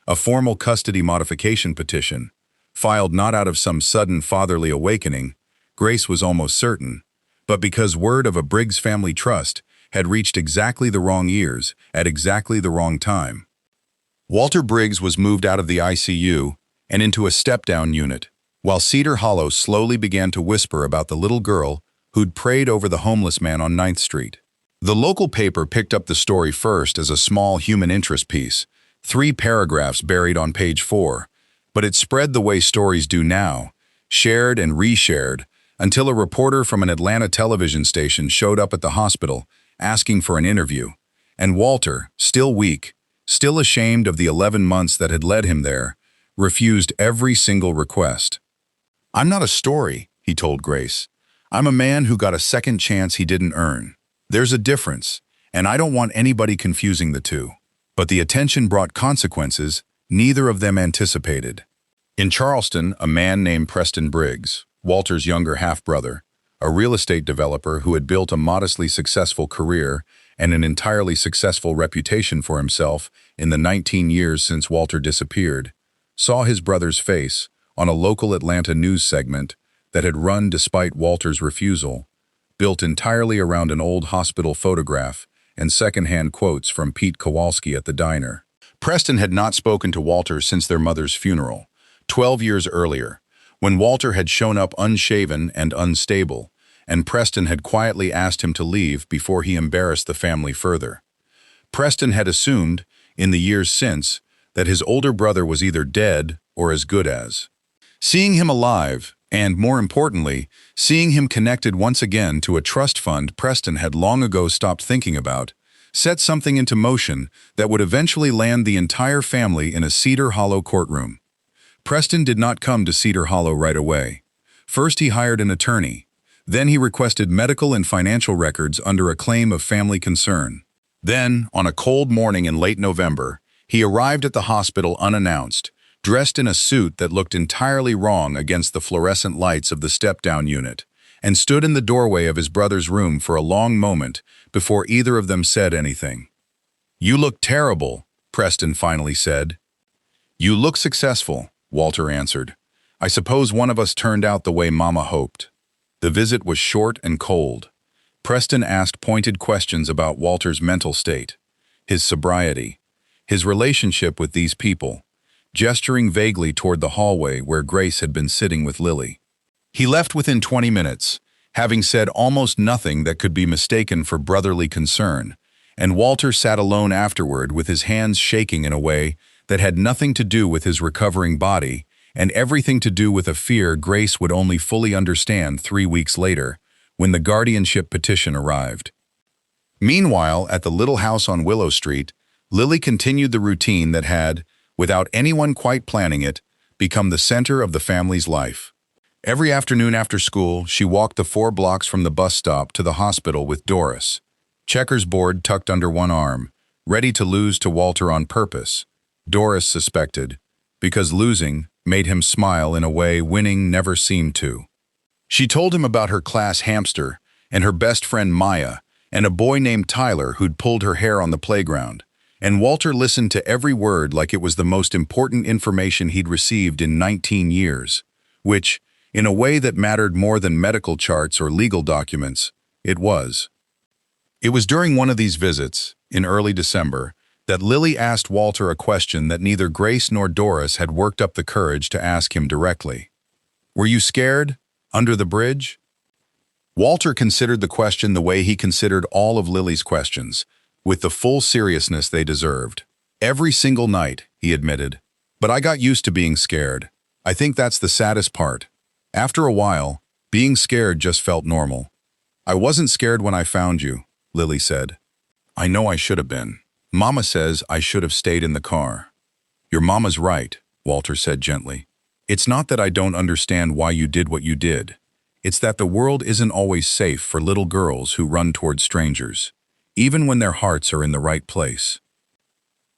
A formal custody modification petition, filed not out of some sudden fatherly awakening, Grace was almost certain, but because word of a Briggs family trust had reached exactly the wrong ears at exactly the wrong time. Walter Briggs was moved out of the ICU and into a step-down unit, while Cedar Hollow slowly began to whisper about the little girl who'd prayed over the homeless man on 9th Street. The local paper picked up the story first as a small human interest piece, 3 paragraphs buried on page 4, but it spread the way stories do now, shared and reshared, until a reporter from an Atlanta television station showed up at the hospital asking for an interview, and Walter, still weak, still ashamed of the 11 months that had led him there, refused every single request. "I'm not a story," he told Grace. "I'm a man who got a second chance he didn't earn. There's a difference, and I don't want anybody confusing the two." But the attention brought consequences neither of them anticipated. In Charleston, a man named Preston Briggs, Walter's younger half-brother, a real estate developer who had built a modestly successful career and an entirely successful reputation for himself in the 19 years since Walter disappeared, saw his brother's face on a local Atlanta news segment that had run despite Walter's refusal, built entirely around an old hospital photograph and secondhand quotes from Pete Kowalski at the diner. Preston had not spoken to Walter since their mother's funeral, 12 years earlier, when Walter had shown up unshaven and unstable, and Preston had quietly asked him to leave before he embarrassed the family further. Preston had assumed, in the years since, that his older brother was either dead or as good as. Seeing him alive, and more importantly, seeing him connected once again to a trust fund Preston had long ago stopped thinking about, set something into motion that would eventually land the entire family in a Cedar Hollow courtroom. Preston did not come to Cedar Hollow right away. First he hired an attorney. Then he requested medical and financial records under a claim of family concern. Then, on a cold morning in late November, he arrived at the hospital unannounced, dressed in a suit that looked entirely wrong against the fluorescent lights of the step-down unit, and stood in the doorway of his brother's room for a long moment before either of them said anything. "You look terrible," Preston finally said. "You look successful," Walter answered. "I suppose one of us turned out the way Mama hoped." The visit was short and cold. Preston asked pointed questions about Walter's mental state, his sobriety, his relationship with these people, gesturing vaguely toward the hallway where Grace had been sitting with Lily. He left within 20 minutes, having said almost nothing that could be mistaken for brotherly concern, and Walter sat alone afterward with his hands shaking in a way that had nothing to do with his recovering body and everything to do with a fear Grace would only fully understand 3 weeks later, when the guardianship petition arrived. Meanwhile, at the little house on Willow Street, Lily continued the routine that had, without anyone quite planning it, become the center of the family's life. Every afternoon after school, she walked the 4 blocks from the bus stop to the hospital with Doris, checkers board tucked under one arm, ready to lose to Walter on purpose. Doris suspected, because losing made him smile in a way winning never seemed to. She told him about her class hamster and her best friend Maya and a boy named Tyler who'd pulled her hair on the playground, and Walter listened to every word like it was the most important information he'd received in 19 years, which, in a way that mattered more than medical charts or legal documents, it was. It was during one of these visits, in early December, that Lily asked Walter a question that neither Grace nor Doris had worked up the courage to ask him directly. "Were you scared? Under the bridge?" Walter considered the question the way he considered all of Lily's questions, with the full seriousness they deserved. "Every single night," he admitted. "But I got used to being scared. I think that's the saddest part. After a while, being scared just felt normal." "I wasn't scared when I found you," Lily said. "I know I should have been. Mama says I should have stayed in the car." "Your mama's right," Walter said gently. "It's not that I don't understand why you did what you did. It's that the world isn't always safe for little girls who run toward strangers, even when their hearts are in the right place."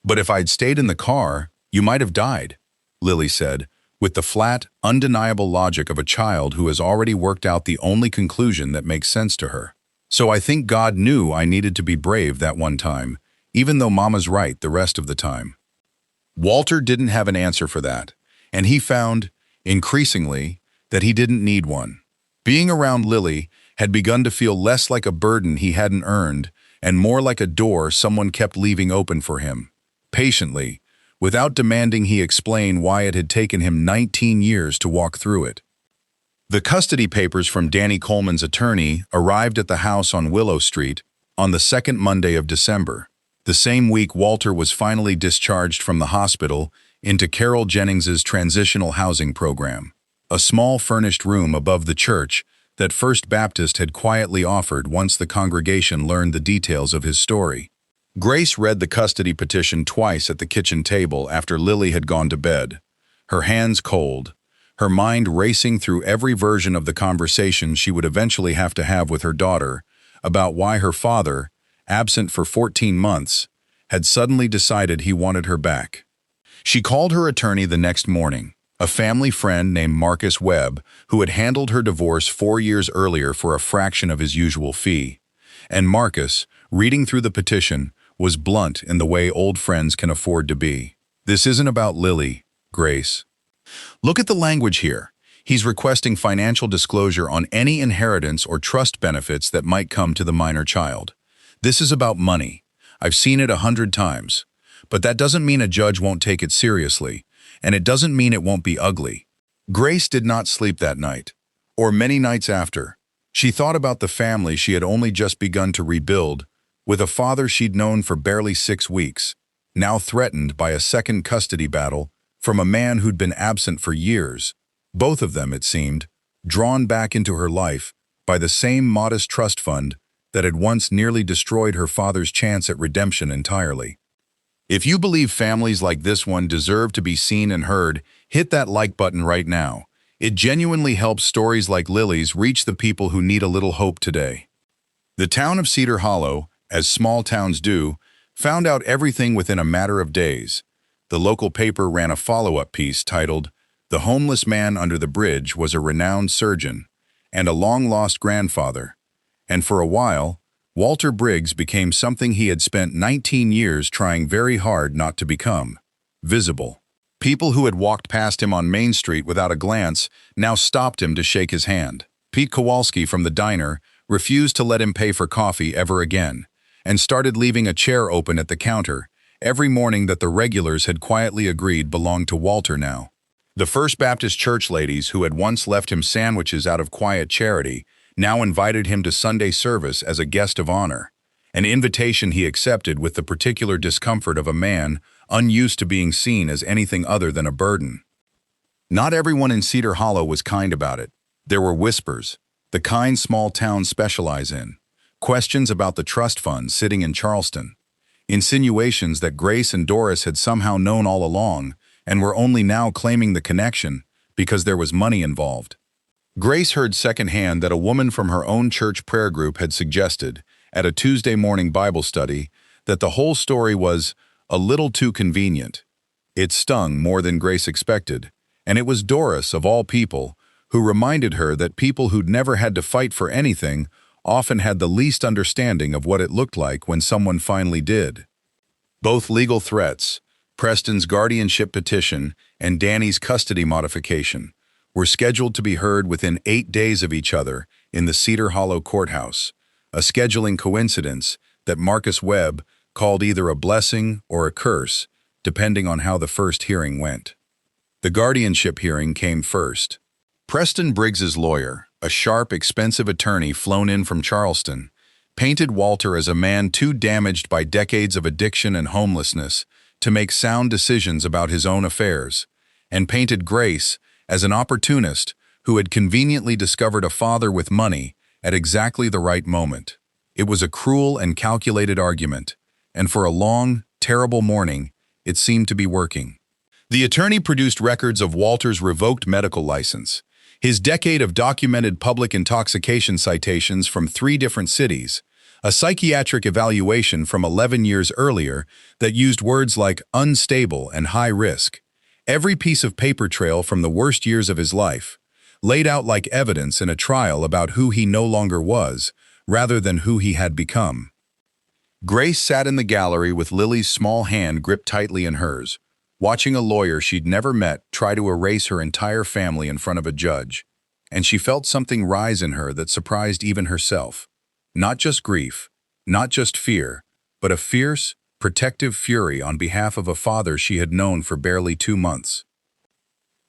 "But if I'd stayed in the car, you might have died," Lily said, with the flat, undeniable logic of a child who has already worked out the only conclusion that makes sense to her. "So I think God knew I needed to be brave that one time, even though Mama's right the rest of the time." Walter didn't have an answer for that, and he found, increasingly, that he didn't need one. Being around Lily had begun to feel less like a burden he hadn't earned and more like a door someone kept leaving open for him, patiently, without demanding he explain why it had taken him 19 years to walk through it. The custody papers from Danny Coleman's attorney arrived at the house on Willow Street on the second Monday of December, the same week Walter was finally discharged from the hospital into Carol Jennings's transitional housing program, a small furnished room above the church that First Baptist had quietly offered once the congregation learned the details of his story. Grace read the custody petition twice at the kitchen table after Lily had gone to bed, her hands cold, her mind racing through every version of the conversation she would eventually have to have with her daughter about why her father, absent for 14 months, had suddenly decided he wanted her back. She called her attorney the next morning, a family friend named Marcus Webb, who had handled her divorce 4 years earlier for a fraction of his usual fee. And Marcus, reading through the petition, was blunt in the way old friends can afford to be. "This isn't about Lily, Grace. Look at the language here. He's requesting financial disclosure on any inheritance or trust benefits that might come to the minor child. This is about money. I've seen it 100 times. But that doesn't mean a judge won't take it seriously, and it doesn't mean it won't be ugly." Grace did not sleep that night, or many nights after. She thought about the family she had only just begun to rebuild, with a father she'd known for barely 6 weeks, now threatened by a second custody battle from a man who'd been absent for years, both of them, it seemed, drawn back into her life by the same modest trust fund that had once nearly destroyed her father's chance at redemption entirely. If you believe families like this one deserve to be seen and heard, hit that like button right now. It genuinely helps stories like Lily's reach the people who need a little hope today. The town of Cedar Hollow, as small towns do, found out everything within a matter of days. The local paper ran a follow-up piece titled, "The Homeless Man Under the Bridge Was a Renowned Surgeon and a Long-Lost Grandfather," and for a while, Walter Briggs became something he had spent 19 years trying very hard not to become: visible. People who had walked past him on Main Street without a glance now stopped him to shake his hand. Pete Kowalski from the diner refused to let him pay for coffee ever again, and started leaving a chair open at the counter every morning that the regulars had quietly agreed belonged to Walter now. The First Baptist Church ladies who had once left him sandwiches out of quiet charity now invited him to Sunday service as a guest of honor, an invitation he accepted with the particular discomfort of a man unused to being seen as anything other than a burden. Not everyone in Cedar Hollow was kind about it. There were whispers, the kind small towns specialize in, questions about the trust fund sitting in Charleston, insinuations that Grace and Doris had somehow known all along and were only now claiming the connection because there was money involved. Grace heard secondhand that a woman from her own church prayer group had suggested, at a Tuesday morning Bible study, that the whole story was a little too convenient. It stung more than Grace expected, and it was Doris, of all people, who reminded her that people who'd never had to fight for anything often had the least understanding of what it looked like when someone finally did. Both legal threats, Preston's guardianship petition and Danny's custody modification, were scheduled to be heard within 8 days of each other in the Cedar Hollow courthouse, a scheduling coincidence that Marcus Webb called either a blessing or a curse, depending on how the first hearing went. The guardianship hearing came first. Preston Briggs's lawyer, a sharp, expensive attorney flown in from Charleston, painted Walter as a man too damaged by decades of addiction and homelessness to make sound decisions about his own affairs, and painted Grace as an opportunist who had conveniently discovered a father with money at exactly the right moment. It was a cruel and calculated argument, and for a long, terrible morning, it seemed to be working. The attorney produced records of Walter's revoked medical license, his decade of documented public intoxication citations from 3 different cities, a psychiatric evaluation from 11 years earlier that used words like unstable and high risk, every piece of paper trail from the worst years of his life, laid out like evidence in a trial about who he no longer was, rather than who he had become. Grace sat in the gallery with Lily's small hand gripped tightly in hers, watching a lawyer she'd never met try to erase her entire family in front of a judge, and she felt something rise in her that surprised even herself. Not just grief, not just fear, but a fierce, protective fury on behalf of a father she had known for barely 2 months.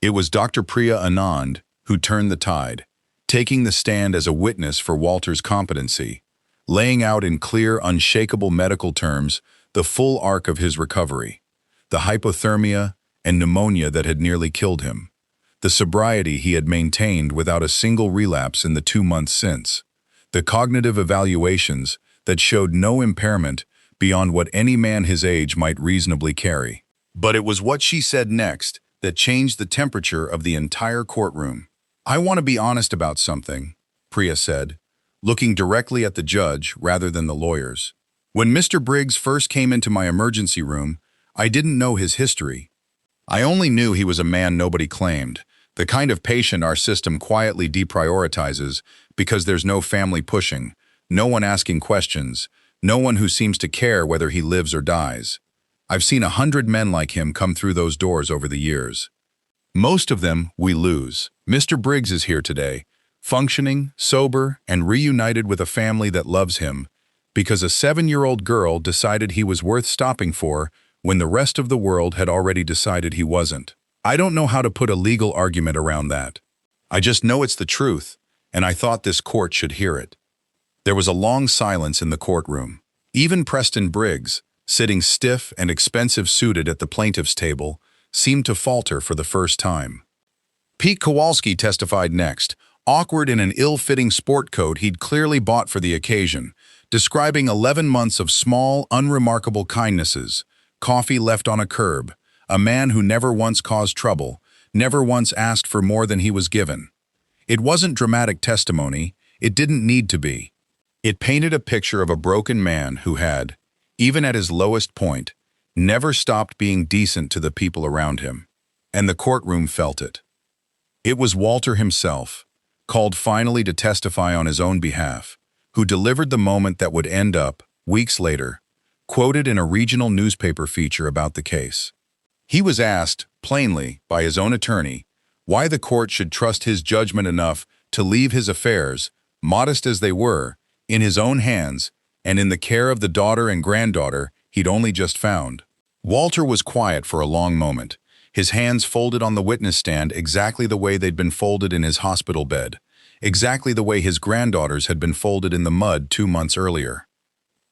It was Dr. Priya Anand who turned the tide, taking the stand as a witness for Walter's competency, laying out in clear, unshakable medical terms the full arc of his recovery, the hypothermia and pneumonia that had nearly killed him, the sobriety he had maintained without a single relapse in the 2 months since, the cognitive evaluations that showed no impairment beyond what any man his age might reasonably carry. But it was what she said next that changed the temperature of the entire courtroom. "I want to be honest about something," Priya said, looking directly at the judge rather than the lawyers. "When Mr. Briggs first came into my emergency room, I didn't know his history. I only knew he was a man nobody claimed, the kind of patient our system quietly deprioritizes because there's no family pushing, no one asking questions, no one who seems to care whether he lives or dies. I've seen 100 men like him come through those doors over the years. Most of them we lose. Mr. Briggs is here today, functioning, sober, and reunited with a family that loves him, because a 7-year-old girl decided he was worth stopping for when the rest of the world had already decided he wasn't. I don't know how to put a legal argument around that. I just know it's the truth, and I thought this court should hear it." There was a long silence in the courtroom. Even Preston Briggs, sitting stiff and expensive-suited at the plaintiff's table, seemed to falter for the first time. Pete Kowalski testified next, awkward in an ill-fitting sport coat he'd clearly bought for the occasion, describing 11 months of small, unremarkable kindnesses, coffee left on a curb, a man who never once caused trouble, never once asked for more than he was given. It wasn't dramatic testimony, it didn't need to be. It painted a picture of a broken man who had, even at his lowest point, never stopped being decent to the people around him. And the courtroom felt it. It was Walter himself, called finally to testify on his own behalf, who delivered the moment that would end up, weeks later, quoted in a regional newspaper feature about the case. He was asked, plainly, by his own attorney, why the court should trust his judgment enough to leave his affairs, modest as they were, in his own hands and in the care of the daughter and granddaughter he'd only just found. Walter was quiet for a long moment, his hands folded on the witness stand exactly the way they'd been folded in his hospital bed, exactly the way his granddaughters had been folded in the mud 2 months earlier.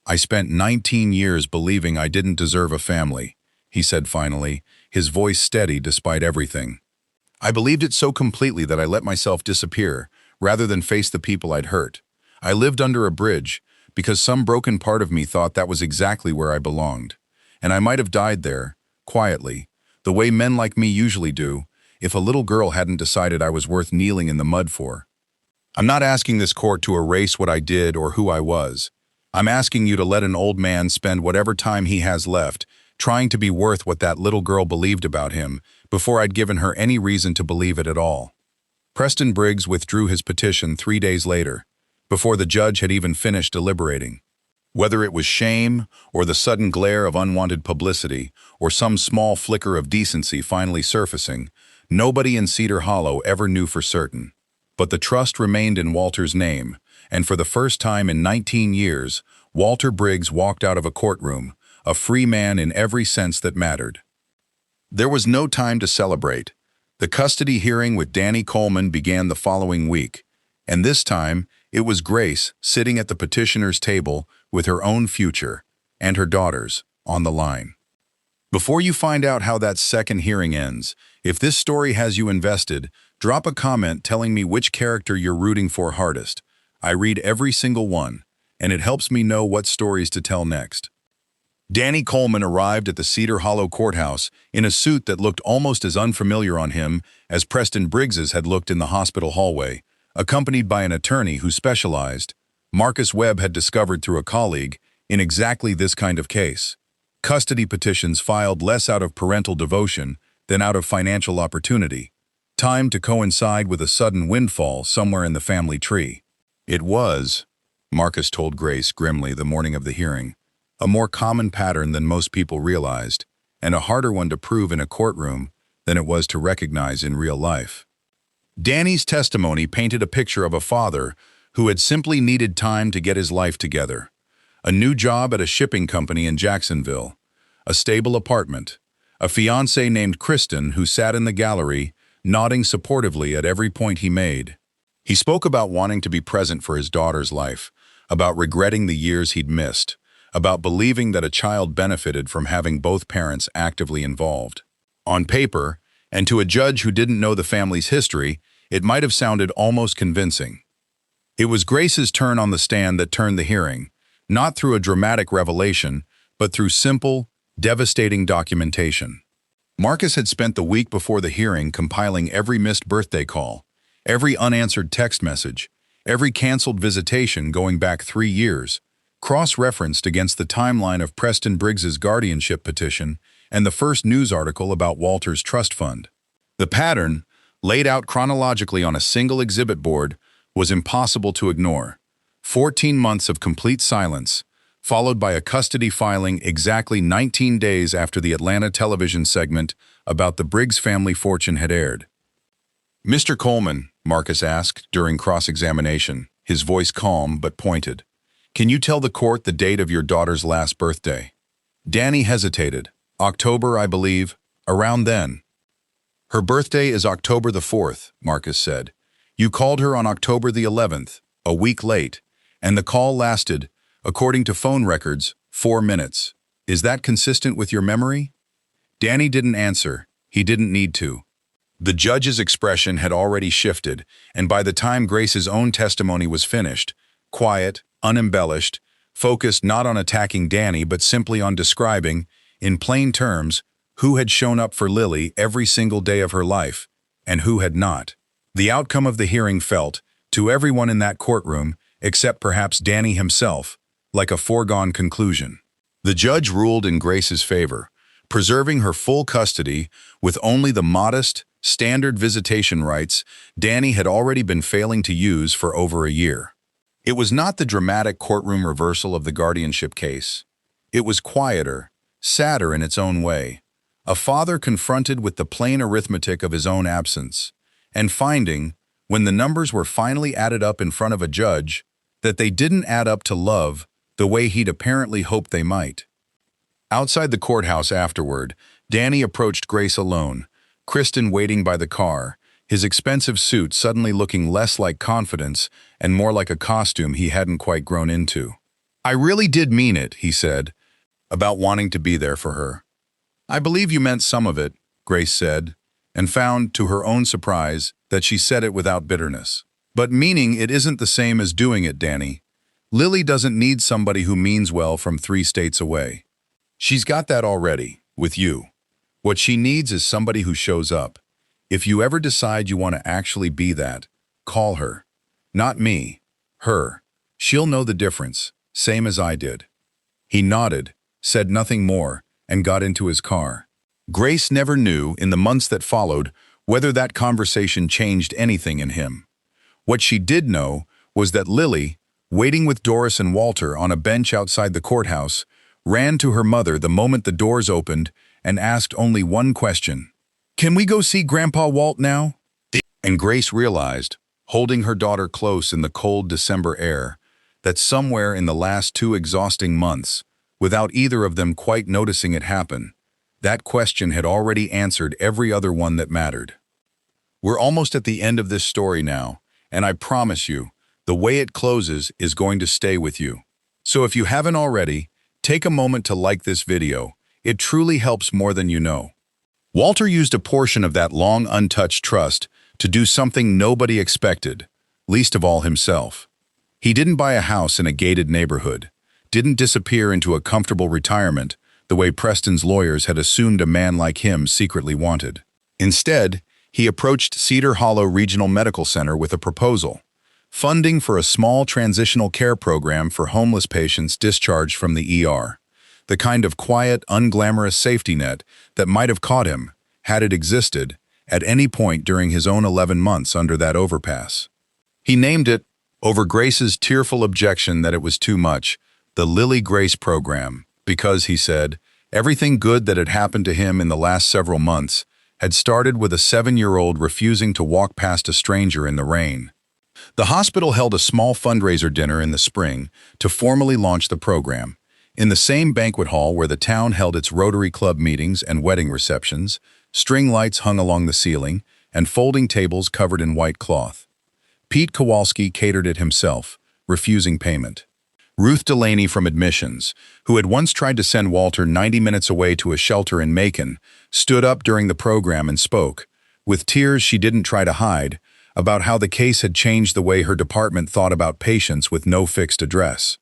"I spent 19 years believing I didn't deserve a family," he said finally, his voice steady despite everything. "I believed it so completely that I let myself disappear, rather than face the people I'd hurt. I lived under a bridge, because some broken part of me thought that was exactly where I belonged. And I might have died there, quietly, the way men like me usually do, if a little girl hadn't decided I was worth kneeling in the mud for. I'm not asking this court to erase what I did or who I was. I'm asking you to let an old man spend whatever time he has left trying to be worth what that little girl believed about him before I'd given her any reason to believe it at all." Preston Briggs withdrew his petition 3 days later, before the judge had even finished deliberating. Whether it was shame, or the sudden glare of unwanted publicity, or some small flicker of decency finally surfacing, nobody in Cedar Hollow ever knew for certain. But the trust remained in Walter's name, and for the first time in 19 years, Walter Briggs walked out of a courtroom, a free man in every sense that mattered. There was no time to celebrate. The custody hearing with Danny Coleman began the following week, and this time, it was Grace sitting at the petitioner's table with her own future, and her daughters, on the line. Before you find out how that second hearing ends, if this story has you invested, drop a comment telling me which character you're rooting for hardest. I read every single one, and it helps me know what stories to tell next. Danny Coleman arrived at the Cedar Hollow courthouse in a suit that looked almost as unfamiliar on him as Preston Briggs's had looked in the hospital hallway, accompanied by an attorney who specialized, Marcus Webb had discovered through a colleague, in exactly this kind of case. Custody petitions filed less out of parental devotion than out of financial opportunity, timed to coincide with a sudden windfall somewhere in the family tree. It was, Marcus told Grace grimly the morning of the hearing, a more common pattern than most people realized, and a harder one to prove in a courtroom than it was to recognize in real life. Danny's testimony painted a picture of a father who had simply needed time to get his life together. A new job at a shipping company in Jacksonville, a stable apartment, a fiancée named Kristen who sat in the gallery, nodding supportively at every point he made. He spoke about wanting to be present for his daughter's life, about regretting the years he'd missed, about believing that a child benefited from having both parents actively involved. On paper, and to a judge who didn't know the family's history, it might have sounded almost convincing. It was Grace's turn on the stand that turned the hearing, not through a dramatic revelation, but through simple, devastating documentation. Marcus had spent the week before the hearing compiling every missed birthday call, every unanswered text message, every canceled visitation going back 3 years, cross-referenced against the timeline of Preston Briggs's guardianship petition and the first news article about Walter's trust fund. The pattern, laid out chronologically on a single exhibit board, was impossible to ignore. 14 months of complete silence, followed by a custody filing exactly 19 days after the Atlanta television segment about the Briggs family fortune had aired. "Mr. Coleman," Marcus asked during cross-examination, his voice calm but pointed, "can you tell the court the date of your daughter's last birthday?" Danny hesitated. "October, I believe. Around then." "Her birthday is October the 4th, Marcus said. "You called her on October the 11th, a week late, and the call lasted, according to phone records, 4 minutes. Is that consistent with your memory?" Danny didn't answer. He didn't need to. The judge's expression had already shifted, and by the time Grace's own testimony was finished, quiet, unembellished, focused not on attacking Danny but simply on describing, in plain terms, who had shown up for Lily every single day of her life, and who had not. The outcome of the hearing felt, to everyone in that courtroom, except perhaps Danny himself, like a foregone conclusion. The judge ruled in Grace's favor, preserving her full custody with only the modest, standard visitation rights Danny had already been failing to use for over a year. It was not the dramatic courtroom reversal of the guardianship case. It was quieter, sadder in its own way. A father confronted with the plain arithmetic of his own absence, and finding, when the numbers were finally added up in front of a judge, that they didn't add up to love the way he'd apparently hoped they might. Outside the courthouse afterward, Danny approached Grace alone, Kristen waiting by the car, his expensive suit suddenly looking less like confidence and more like a costume he hadn't quite grown into. "I really did mean it," he said, about wanting to be there for her. "I believe you meant some of it," Grace said, and found, to her own surprise, that she said it without bitterness. "But meaning it isn't the same as doing it, Danny. Lily doesn't need somebody who means well from 3 states away. She's got that already, with you. What she needs is somebody who shows up. If you ever decide you want to actually be that, call her. Not me, her. She'll know the difference, same as I did." He nodded, said nothing more, and got into his car. Grace never knew, in the months that followed, whether that conversation changed anything in him. What she did know was that Lily, waiting with Doris and Walter on a bench outside the courthouse, ran to her mother the moment the doors opened and asked only one question. "Can we go see Grandpa Walt now?" And Grace realized, holding her daughter close in the cold December air, that somewhere in the last 2 exhausting months, without either of them quite noticing it happen, that question had already answered every other one that mattered. We're almost at the end of this story now, and I promise you, the way it closes is going to stay with you. So if you haven't already, take a moment to like this video. It truly helps more than you know. Walter used a portion of that long untouched trust to do something nobody expected, least of all himself. He didn't buy a house in a gated neighborhood, didn't disappear into a comfortable retirement the way Preston's lawyers had assumed a man like him secretly wanted. Instead, he approached Cedar Hollow Regional Medical Center with a proposal: funding for a small transitional care program for homeless patients discharged from the ER, the kind of quiet, unglamorous safety net that might have caught him, had it existed, at any point during his own 11 months under that overpass. He named it, over Grace's tearful objection that it was too much, the Lily Grace Program, because, he said, everything good that had happened to him in the last several months had started with a 7-year-old refusing to walk past a stranger in the rain. The hospital held a small fundraiser dinner in the spring to formally launch the program. In the same banquet hall where the town held its Rotary Club meetings and wedding receptions, string lights hung along the ceiling and folding tables covered in white cloth. Pete Kowalski catered it himself, refusing payment. Ruth Delaney from admissions, who had once tried to send Walter 90 minutes away to a shelter in Macon, stood up during the program and spoke, with tears she didn't try to hide, about how the case had changed the way her department thought about patients with no fixed address.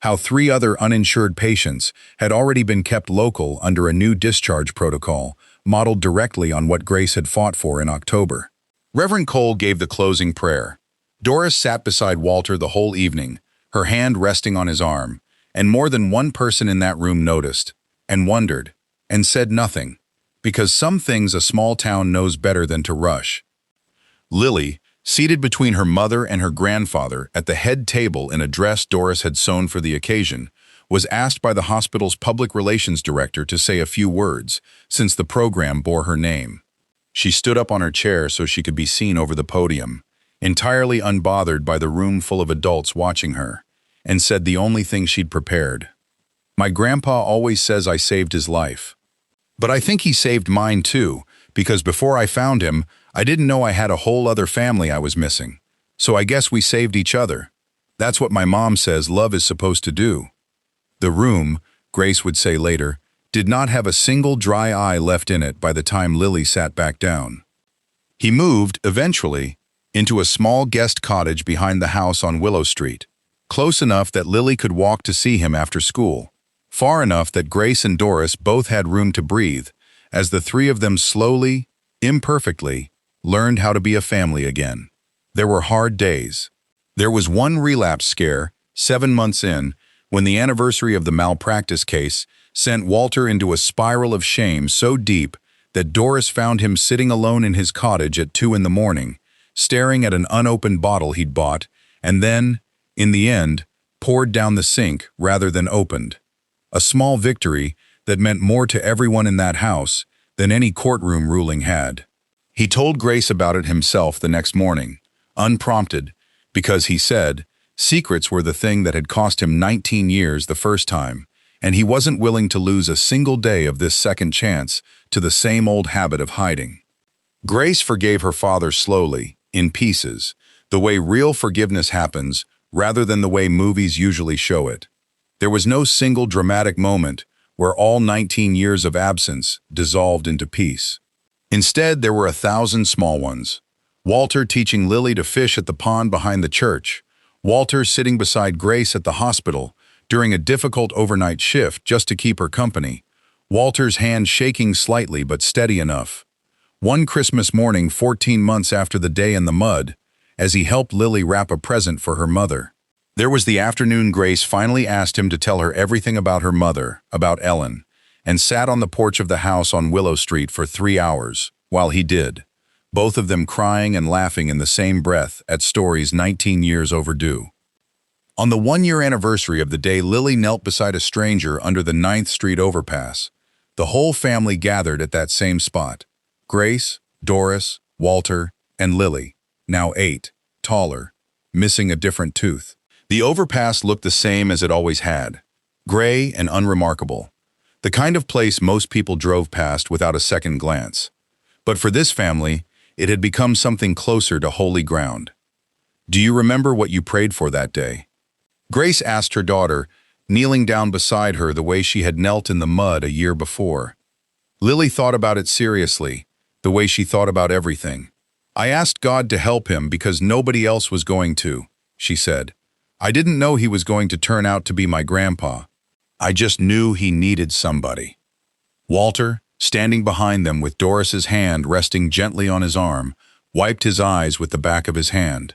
how 3 other uninsured patients had already been kept local under a new discharge protocol, modeled directly on what Grace had fought for in October. Reverend Cole gave the closing prayer. Doris sat beside Walter the whole evening, her hand resting on his arm, and more than one person in that room noticed, and wondered, and said nothing, because some things a small town knows better than to rush. Lily, seated between her mother and her grandfather at the head table in a dress Doris had sewn for the occasion, was asked by the hospital's public relations director to say a few words, since the program bore her name. She stood up on her chair so she could be seen over the podium, entirely unbothered by the room full of adults watching her, and said the only thing she'd prepared. "My grandpa always says I saved his life. But I think he saved mine too, because before I found him, I didn't know I had a whole other family I was missing. So I guess we saved each other. That's what my mom says love is supposed to do." The room, Grace would say later, did not have a single dry eye left in it by the time Lily sat back down. He moved, eventually, into a small guest cottage behind the house on Willow Street, close enough that Lily could walk to see him after school, far enough that Grace and Doris both had room to breathe, as the 3 of them slowly, imperfectly, learned how to be a family again. There were hard days. There was one relapse scare, 7 months in, when the anniversary of the malpractice case sent Walter into a spiral of shame so deep that Doris found him sitting alone in his cottage at 2 in the morning, staring at an unopened bottle he'd bought, and then, in the end, poured down the sink rather than opened. A small victory that meant more to everyone in that house than any courtroom ruling had. He told Grace about it himself the next morning, unprompted, because he said secrets were the thing that had cost him 19 years the first time, and he wasn't willing to lose a single day of this second chance to the same old habit of hiding. Grace forgave her father slowly, in pieces, the way real forgiveness happens rather than the way movies usually show it. There was no single dramatic moment where all 19 years of absence dissolved into peace. Instead, there were 1,000 small ones. Walter teaching Lily to fish at the pond behind the church, Walter sitting beside Grace at the hospital during a difficult overnight shift just to keep her company, Walter's hand shaking slightly but steady enough. One Christmas morning 14 months after the day in the mud, as he helped Lily wrap a present for her mother. There was the afternoon Grace finally asked him to tell her everything about her mother, about Ellen, and sat on the porch of the house on Willow Street for 3 hours, while he did, both of them crying and laughing in the same breath at stories 19 years overdue. On the 1-year anniversary of the day Lily knelt beside a stranger under the 9th Street overpass, the whole family gathered at that same spot. Grace, Doris, Walter, and Lily, now 8, taller, missing a different tooth. The overpass looked the same as it always had, gray and unremarkable, the kind of place most people drove past without a second glance. But for this family, it had become something closer to holy ground. "Do you remember what you prayed for that day?" Grace asked her daughter, kneeling down beside her the way she had knelt in the mud a year before. Lily thought about it seriously, the way she thought about everything. "I asked God to help him because nobody else was going to," she said. "I didn't know he was going to turn out to be my grandpa. I just knew he needed somebody." Walter, standing behind them with Doris's hand resting gently on his arm, wiped his eyes with the back of his hand,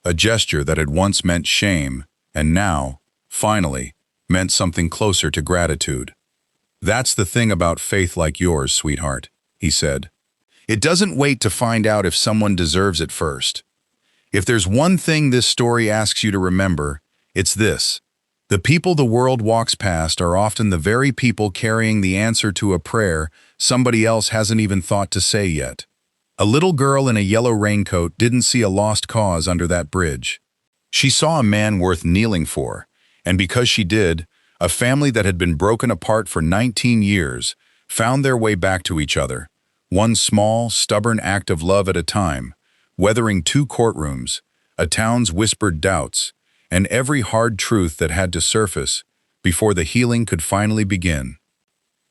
a gesture that had once meant shame and now, finally, meant something closer to gratitude. "That's the thing about faith like yours, sweetheart," he said. "It doesn't wait to find out if someone deserves it first. If there's one thing this story asks you to remember, it's this. The people the world walks past are often the very people carrying the answer to a prayer somebody else hasn't even thought to say yet. A little girl in a yellow raincoat didn't see a lost cause under that bridge. She saw a man worth kneeling for, and because she did, a family that had been broken apart for 19 years found their way back to each other, one small, stubborn act of love at a time, weathering 2 courtrooms, a town's whispered doubts, and every hard truth that had to surface before the healing could finally begin.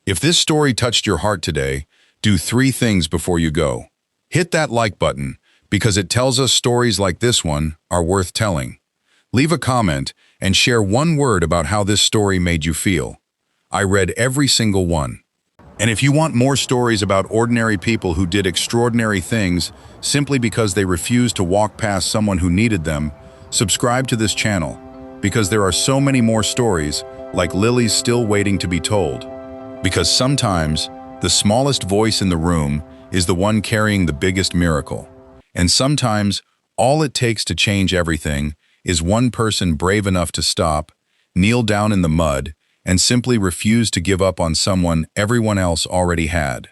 If this story touched your heart today, do 3 things before you go. Hit that like button, because it tells us stories like this one are worth telling. Leave a comment and share one word about how this story made you feel. I read every single one. And if you want more stories about ordinary people who did extraordinary things simply because they refused to walk past someone who needed them, subscribe to this channel, because there are so many more stories like Lily's still waiting to be told. Because sometimes, the smallest voice in the room is the one carrying the biggest miracle. And sometimes, all it takes to change everything is one person brave enough to stop, kneel down in the mud, and simply refuse to give up on someone everyone else already had.